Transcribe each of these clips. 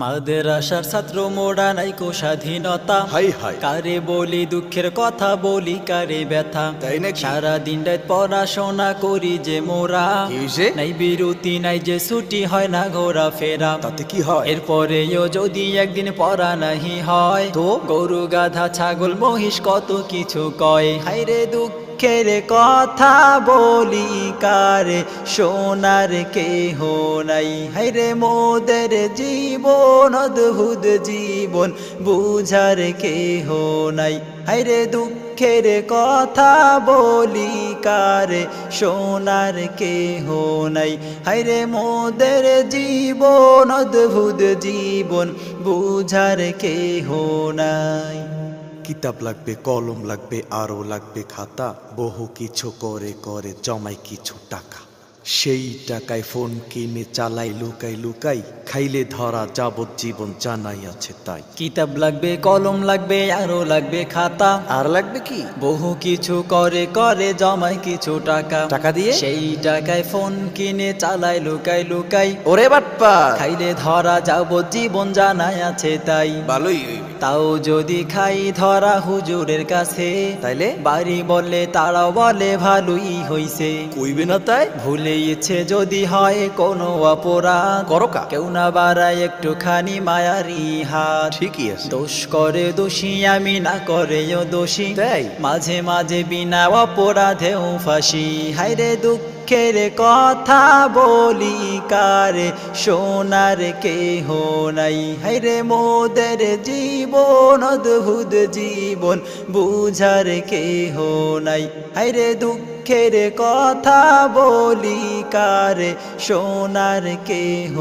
মাদ্রাসার ছাত্র মোরা নাইকো স্বাধীনতা, হাই হাই কারে বলি দুঃখের কথা, বলি কারে ব্যথা। তাই নাকি? সারা দিন রাত পড়াশোনা করি যে মোরা, কি হইছে? নাই বিরতি নাই যে ছুটি হয় না ঘোরা ফেরা। তাতে কি হয়? এরপরেও যদি একদিন পড়া নাহি হয়, তো? গরু গাধা ছাগল মহিষ কত কিছু কয়। হায়রে দুঃখের কথা বলি কারে, সোনার কেহ নাই। হায়রে মোদের জীবন অদ্ভুত জীবন, বুঝার কেহ নাই। হায়রে দুঃখের কথা বলি কারে, সোনার কেহ নাই। হায়রে মোদের জীবন অদ্ভুত জীবন, বুঝার কেহ নাই। কিতাব লাগবে, কলম লাগবে, আরো লাগবে খাতা, বহু কিছু করে করে জমাই কিছু টাকা। সেই টাকায় ফোন কিনে চালাই লুকাই লুকাই, খাইলে ধরা যাবজ্জীবন জানাই আছে তাই। কিতাব লাগবে, কলম লাগবে, আরো লাগবে খাতা, আর লাগবে কি? বহু কিছু করে করে জমায় কিছু টাকা। টাকা দিয়ে? সেই টাকায় ফোন কিনে চালাই লুকাই লুকাই, ওরে বাটপা, খাইলে ধরা যাবজ্জীবন জানাই আছে তাই। ভালোই হইবে। তাও যদি খাই ধরা হুজুরের কাছে, তাইলে? বাড়ি বলে তারাও বলে ভালোই হইছে। কইবে না তাই? ভুলে ইচ্ছে যদি হয় কোনো অপরাধ, করো কা? কেউ না বাড়ায় একটুখানি মায়ারি হাত। ঠিকই আছে। দোষ করে দোষী আমি, না করেও দোষী, তাই? মাঝে মাঝে বিনা অপরাধেও ফাঁসি। হায়রে দুঃখের কথা বলি কারে, সোনার কেহ নাই। হায়রে মোদের জীবন অদ্ভুত জীবন, বুঝার কেহ নাই। হায়রে দুঃখের কথা বলি কারে, সোনার কেহ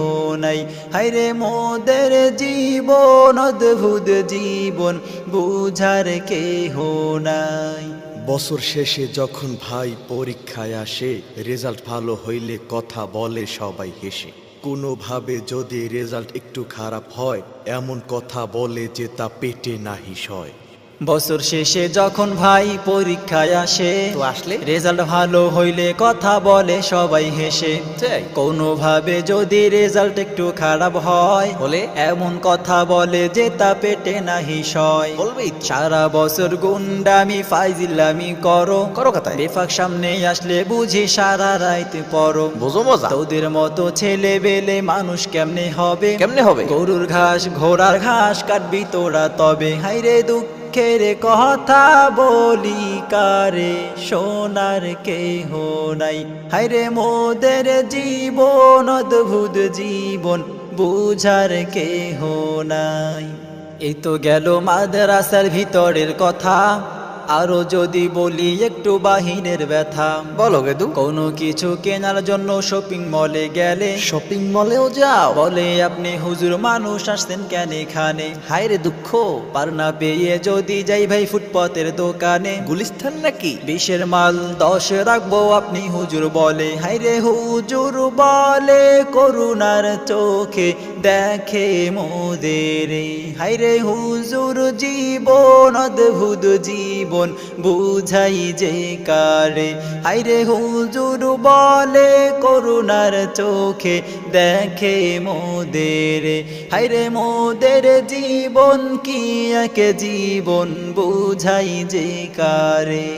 নাই। হায়রে মোদের জীবন অদ্ভুত জীবন, বুঝার কেহ নাই। বছর শেষে যখন ভাই পরীক্ষায় আসে, রেজাল্ট ভালো হইলে কথা বলে সবাই হেসে। কোনোভাবে যদি রেজাল্ট একটু খারাপ হয়, এমন কথা বলে যে তা পেটে নাহি সয়। বছর শেষে যখন ভাই পরীক্ষায় আসে, তো আসলে? রেজাল্ট ভালো হইলে কথা বলে সবাই হেসে। তাই? কোনোভাবে যদি রেজাল্ট একটু খারাপ হয়, হলে? এমন কথা বলে যে তা পেটে নাহি সয়। বলবেই তো। সারা বছর গুন্ডামি ফাইজিলামি করো, করো কথায়? বেফাক সামনে আসলে বুঝি সারা রাইতে পড়ো। বোঝো মজা? তোদের মতো ছেলে বেলে মানুষ কেমনে হবে? কেমনে হবে? গরুর ঘাস ঘোড়ার ঘাস কাটবি তোরা তবে। হায়রে দুঃখের কথা বলি কারে, সোনার কেহ নাই। হায়রে মোদের জীবন অদ্ভুত জীবন, বুঝার কেহ নাই। এই তো গেল মাদ্রাসার ভিতরের কথা, আরো যদি বলি একটু বাহিরের ব্যথা। বলো গেদু। কোনো কিছু কেনার জন্য শপিং মলে গেলে, শপিং মলেও যাও? বলে আপনি হুজুর মানুষ আসছেন কেন এখানে? হায় রে দুঃখ। পার না পেয়ে যদি যাই ভাই ফুটপাতের দোকানে, গুলিস্তান নাকি? 20-এর মাল 10 রাখবো আপনি হুজুর বলে। হায়রে হুজুর বলে করুণার চোখে দেখে মোদের। হায়রে হুজুর জীবন অদ্ভুত জীবন, বুঝাই যে কারে। হায়রে হুজুর বলে করুণার চোখে দেখে মোদের। হায়রে মোদের জীবন কি এক জীবন, বুঝাই যে কারে।